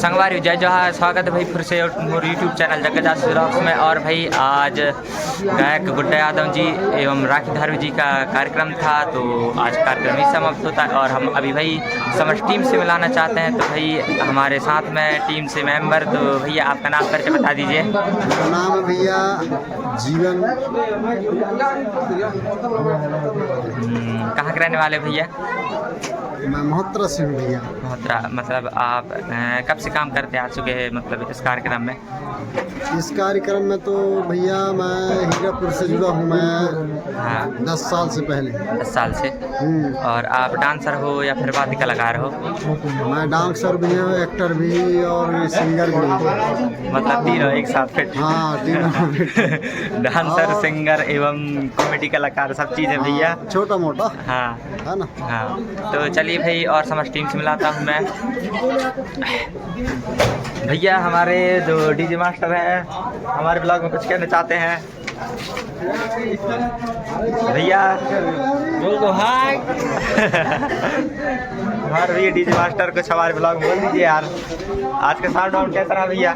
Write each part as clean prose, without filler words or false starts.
संगवारी जय जोहार, स्वागत है भाई फिर से मोर यूट्यूब चैनल जगजा रॉक्स में। और भाई आज गायक गुड्डा यादव जी एवं राखी धारवी जी का कार्यक्रम था, तो आज कार्यक्रम ही समाप्त होता है और हम अभी भाई समझ टीम से मिलाना चाहते हैं। तो भाई हमारे साथ में टीम से मेंबर, तो भैया आपका नाम करके बता दीजिए। मेरा नाम है भैया जीवन। कहाँ के रहने वाले भैया? मैं महोत्रा से हूँ भैया। महोत्रा, मतलब आप कब से काम करते आ चुके हैं मतलब इस कार्यक्रम में? इस कार्यक्रम में तो भैया मैं हीरापुर से जुड़ा हूँ। मैं हाँ 10 साल से पहले। 10 साल से। और आप डांसर हो या फिर वाद्य कलाकार हो? मैं डांसर भी हूँ, एक्टर भी और सिंगर भी हूँ। मतलब तीनों एक साथ फिट? हाँ तीनों डांसर, सिंगर एवं कॉमेडी कलाकार सब चीज़ है भैया। छोटा मोटा हाँ है ना। हाँ, तो चलिए भाई और समझ टीम से मिलाता हूँ मैं। भैया हमारे जो डीजे मास्टर हैं हमारे ब्लॉग में कुछ कहना चाहते हैं। भैया बोल दो हाय। हमारे भैया डीजे मास्टर कुछ हमारे ब्लॉग में बोल दीजिए यार। आज का साउंड डाउन कैसा रहा भैया?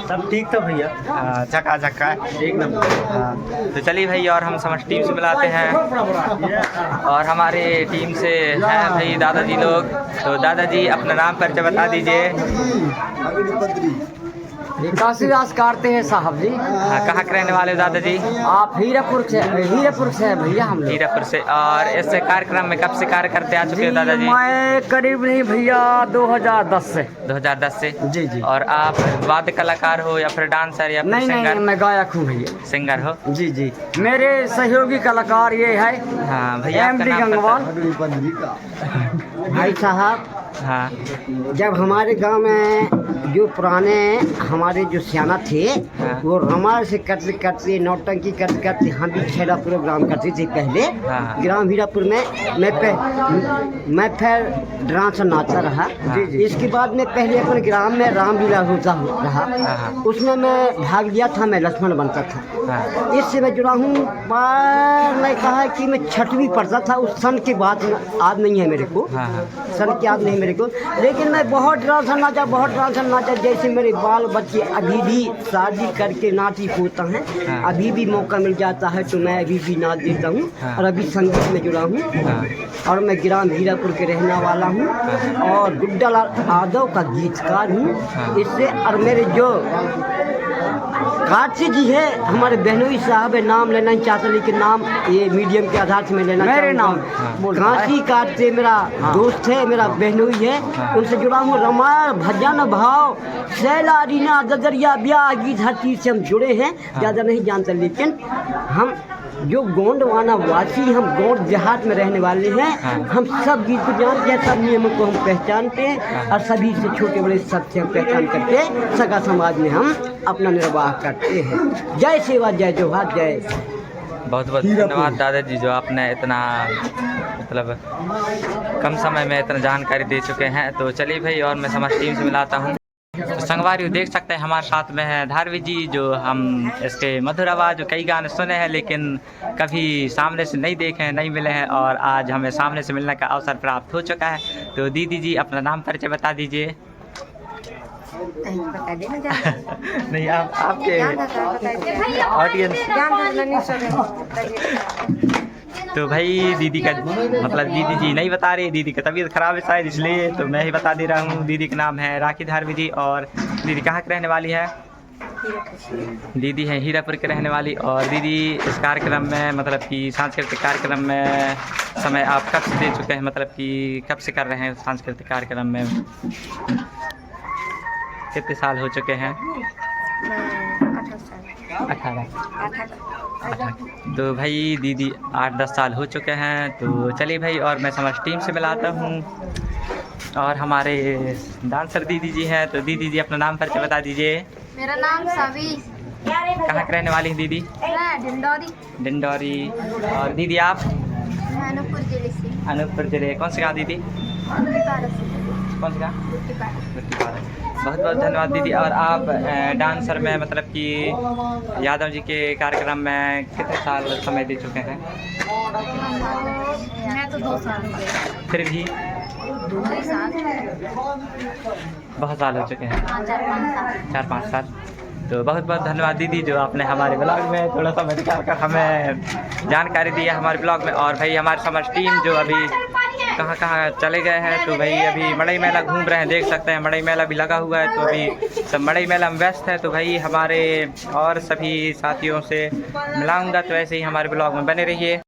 सब ठीक था भैया। हाँ झका झका एक नंबर। हाँ, तो चलिए भाई और हम समझ टीम से मिलाते हैं। और हमारे टीम से हैं भाई दादाजी लोग, तो दादाजी अपना नाम परिचय बता दीजिए। काशीदास काटते हैं साहब जी। हाँ, कहाँ के रहने वाले हो दादाजी? आप हीरापुर से हैं भैया हम लोग। हीरापुर से। और इस कार्यक्रम में कब से कार्य करते आ चुके हो दादाजी? मैं करीब नहीं भैया 2010 से। 2010 से? जी जी। और आप वाद्य कलाकार हो या फिर डांसर या फिर नहीं सिंगर? नहीं, मैं गायक हूँ भैया। सिंगर हो? जी जी। मेरे सहयोगी कलाकार ये है हाँ भैया आपका MD नाम गंगवाल भाई साहब। हाँ जब हमारे गांव में जो पुराने हमारे जो सियाना थे वो रमाल से करते करते नौटंकी करते करते हम भी खेला प्रोग्राम करते थे पहले ग्राम हीरापुर में। मैं फिर डांस नाचता रहा। इसके बाद में पहले अपने ग्राम में रामलीला होता रहा, उसमें मैं भाग लिया था। मैं लक्ष्मण बनता था। इससे मैं जुड़ा हूँ। मैं कहा कि मैं छठवीं पढ़ता था, उस सन की बात याद नहीं है मेरे को, सन की याद नहीं मेरे को। लेकिन मैं बहुत डांस नाचा। जैसे मेरे बाल बच्चे अभी भी शादी करके नाती पोता हैं, अभी भी मौका मिल जाता है तो मैं अभी भी नाच देता हूँ। और अभी संगीत में जुड़ा हूँ। और मैं ग्राम हीरापुर के रहने वाला हूँ और गुड्डा यादव का गीतकार हूँ। इससे और मेरे जो काशी जी है हमारे बहनोई साहब है, नाम लेना नहीं चाहता लेकिन नाम ये मीडियम के आधार से मैं लेना मेरे नाम काशी काटते मेरा दोस्त है, मेरा बहनोई है, उनसे जुड़ा हूँ। रमायण भजन भाव शैला रीना ददरिया ब्याह गीत हर चीज़ से हम जुड़े हैं। ज़्यादा नहीं जानते लेकिन हम जो गोंडवाना वासी, हम गोंड देहात में रहने वाले हैं। हम सब गीत को जानते हैं, सब नियमों को हम पहचानते हैं और सभी से छोटे बड़े सबसे हम पहचान करके सगा समाज में हम अपना निर्वाह करते हैं। जय सेवा, जय जोहार, जय। बहुत बहुत धन्यवाद दादाजी जो आपने इतना मतलब कम समय में इतना जानकारी दे चुके हैं। तो चलिए भाई और मैं समाज टीम से मिलाता हूँ। तो संगवारी देख सकते हैं हमारे साथ में है धारवी जी, जो हम इसके मधुर आवाज़ कई गाने सुने हैं लेकिन कभी सामने से नहीं देखे हैं, नहीं मिले हैं, और आज हमें सामने से मिलने का अवसर प्राप्त हो चुका है। तो दीदी जी अपना नाम परिचय बता दीजिए। नहीं आपके ऑडियंस। तो भाई दीदी का मतलब दीदी जी नहीं बता रही, दीदी की तबीयत खराब है शायद, इसलिए तो मैं ही बता दे रहा हूँ। दीदी का नाम है राखी धारवी जी। और दीदी कहाँ की रहने वाली है? दीदी है हीरापुर के रहने वाली। और दीदी इस कार्यक्रम में मतलब कि सांस्कृतिक कार्यक्रम में समय आप कब से दे चुके हैं, मतलब कि कब से कर रहे हैं सांस्कृतिक कार्यक्रम में? कितने साल हो चुके हैं? 18। तो भाई दीदी 8-10 साल हो चुके हैं। तो चलिए भाई और मैं समझ टीम से मिलाता हूँ। और हमारे डांसर दीदी जी हैं, तो दीदी जी अपना नाम परिचय बता दीजिए। मेरा नाम सभी। कहाँ के रहने वाली हैं दीदी? डिंडौरी। और दीदी आप? अनूपपुर जिले से। अनूपपुर जिले कौन सी गाँव दीदी? कौन सी गाँव? बहुत बहुत धन्यवाद दीदी। और आप डांसर में मतलब कि यादव जी के कार्यक्रम में कितने साल समय दे चुके हैं? मैं तो 2 साल। फिर भी बहुत साल हो चुके हैं, हाँ, 4-5 साल। 4-5 साल। तो बहुत बहुत धन्यवाद दीदी जो आपने हमारे ब्लॉग में थोड़ा समय निकाल कर हमें जानकारी दी है हमारे ब्लॉग में। और भाई हमारी समझ टीम जो अभी कहाँ कहाँ चले गए हैं, तो भाई अभी मड़ई मेला घूम रहे हैं, देख सकते हैं मड़ई मेला भी लगा हुआ है, तो अभी सब मड़ई मेला में व्यस्त है। तो भाई हमारे और सभी साथियों से मिलाऊंगा, तो ऐसे ही हमारे ब्लॉग में बने रहिए।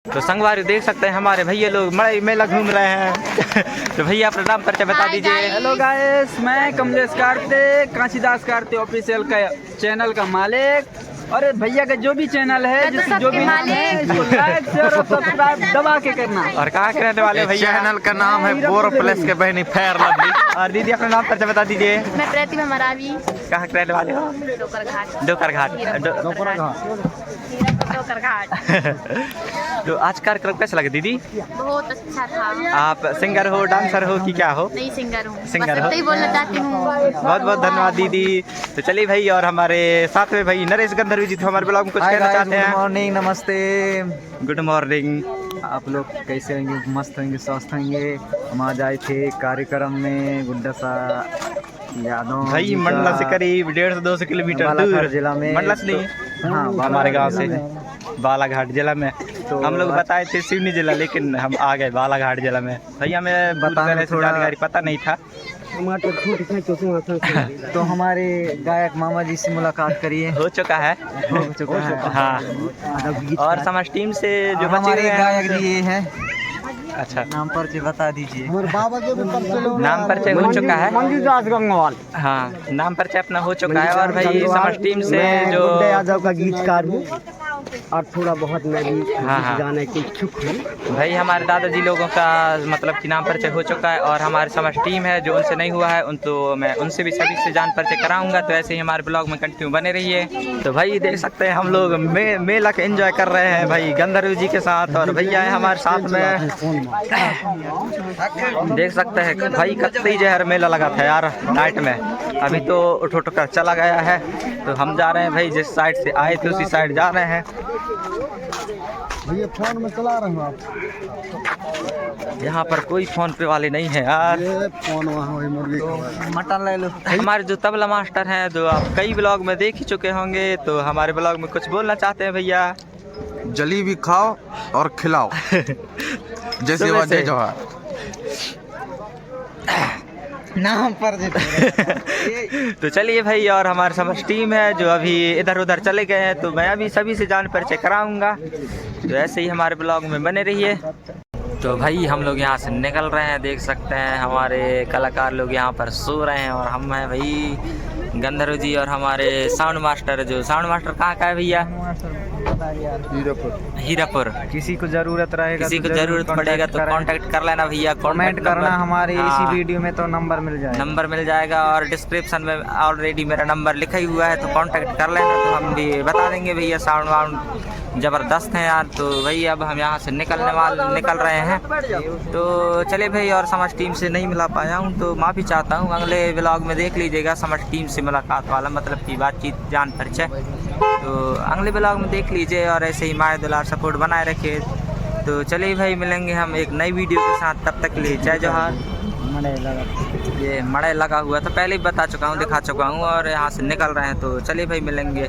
तो संगवारी देख सकते हैं हमारे भैया लोग मड़ई मेला घूम रहे हैं। तो भैया अपना नाम परिचय बता दीजिए। हेलो गाइस, मैं कमलेश कार्ते, काशीदास कार्ते ऑफिशियल का चैनल का मालिक। और भैया का जो भी चैनल है, जो भी नाम है, इसको लाइक शेयर और सब्सक्राइब दबा के करना। और कहाँ के रहने वाले भैया? चैनल का नाम है बोर प्लस के बहनी फेयर लवली। और दीदी अपना नाम परिचय बता दीजिए। मैं प्रतिभा मरावी, कहाँ के रहने वाले हो? डोकर घाट। डोकर घाट। डोकर घाट। तो आज कार्यक्रम कैसा लगा दीदी? बहुत अच्छा था। आप सिंगर हो, डांसर हो कि क्या हो? नहीं, सिंगर हूँ, सिंगर बस हो? इतना ही बोलना चाहती हूँ। बहुत बहुत धन्यवाद दीदी। तो चलिए भाई, और हमारे साथ में भाई नरेश गंधर्वी जी तो हमारे ब्लॉग में कुछ कहना चाहते हैं। गुड मॉर्निंग, नमस्ते। Good morning. आप लोग कैसे होंगे? मस्त होंगे, स्वस्थ होंगे। हम आज आए थे कार्यक्रम में गुड्डा सा यादव भाई मंडला से करीब 150-200 किलोमीटर बालाघाट दूर, जिला में। मंडला से नहीं, हाँ, हमारे गांव से बालाघाट जिला में। तो हम लोग बताए थे सिवनी जिला, लेकिन हम आ गए बालाघाट जिला में। भैया हमें बताने थोड़ा जानकारी पता नहीं था। तो हमारे गायक मामा जी से मुलाकात करिए। हो चुका है, हो चुका है। हाँ। और समाज टीम से जो बचे हमारे हुए हैं, गायक जी ये हैं। अच्छा, नाम परिचय बता दीजिए। हमारे बाबा के भी परिचय लो। नाम परिचय हो चुका है। मंजूदास गंगवाल। हाँ, नाम परिचय अपना हो चुका है। और भाई समाज टीम से जो गुड्डा यादव का गीतकार हूँ और थोड़ा बहुत मैं भी हाँ। गाने के इच्छुक हूँ। भाई हमारे दादाजी लोगों का मतलब कि नाम परिचय हो चुका है। और हमारे समझ टीम है जो उनसे नहीं हुआ है, उन तो मैं उनसे भी सभी से जान परिचय कराऊंगा। तो ऐसे ही हमारे ब्लॉग में कंटिन्यू बने रहिए। तो भाई देख सकते हैं हम लोग मेला का एंजॉय कर रहे हैं भाई गंधर्व जी के साथ। और भैया है हमारे साथ में, देख सकते हैं भाई कतई जहर मेला लगा था यार नाइट में। अभी तो उठ कर चला गया है। तो हम जा रहे हैं भाई, जिस साइड से आए थे उसी साइड जा रहे हैं। भैया फोन में चला रहे हो आप? यहाँ पर कोई फोन पे वाले नहीं है यार। ये फोन वहाँ वही मुर्गी मटन ले लो। हमारे जो तबला मास्टर हैं, जो आप कई ब्लॉग में देख ही चुके होंगे, तो हमारे ब्लॉग में कुछ बोलना चाहते हैं भैया। जलेबी खाओ और खिलाओ जैसे सुबह से। वजह जवाहर। नाम पर तो चलिए भाई, और हमारे समझ टीम है जो अभी इधर उधर चले गए हैं, तो मैं अभी सभी से जान परिचय कराऊंगा। तो ऐसे ही हमारे ब्लॉग में बने रहिए। तो भाई हम लोग यहाँ से निकल रहे हैं, देख सकते हैं हमारे कलाकार लोग यहाँ पर सो रहे हैं। और हम हैं भाई गंधर्व जी और हमारे साउंड मास्टर। जो साउंड मास्टर कहाँ का है भैया? हीरापुर। किसी को जरूरत रहेगा, किसी को जरूरत पड़ेगा तो कांटेक्ट कर लेना भैया। कमेंट करना हमारे हाँ, इसी वीडियो में, तो नंबर मिल जाएगा। नंबर मिल जाएगा। और डिस्क्रिप्शन में ऑलरेडी मेरा नंबर लिखा ही हुआ है, तो कांटेक्ट कर लेना। तो हम भी बता देंगे भैया। साउंड वाउंड ज़बरदस्त है यार। तो भाई अब हम यहाँ से निकल रहे हैं। तो चले भाई, और समझ टीम से नहीं मिला पाया हूँ तो माफ़ी चाहता हूँ। अगले ब्लॉग में देख लीजिएगा समझ टीम से मुलाकात वाला, मतलब की बातचीत, जान परिचय। तो अगले ब्लॉग में देख लीजिए और ऐसे ही माय दुलार सपोर्ट बनाए रखिए। तो चलिए भाई, मिलेंगे हम एक नई वीडियो के साथ। तब तक के लिए जय जोहार। ये मड़े लगा हुआ तो पहले ही बता चुका हूँ, दिखा चुका हूँ। और यहाँ से निकल रहे हैं, तो चलिए भाई मिलेंगे।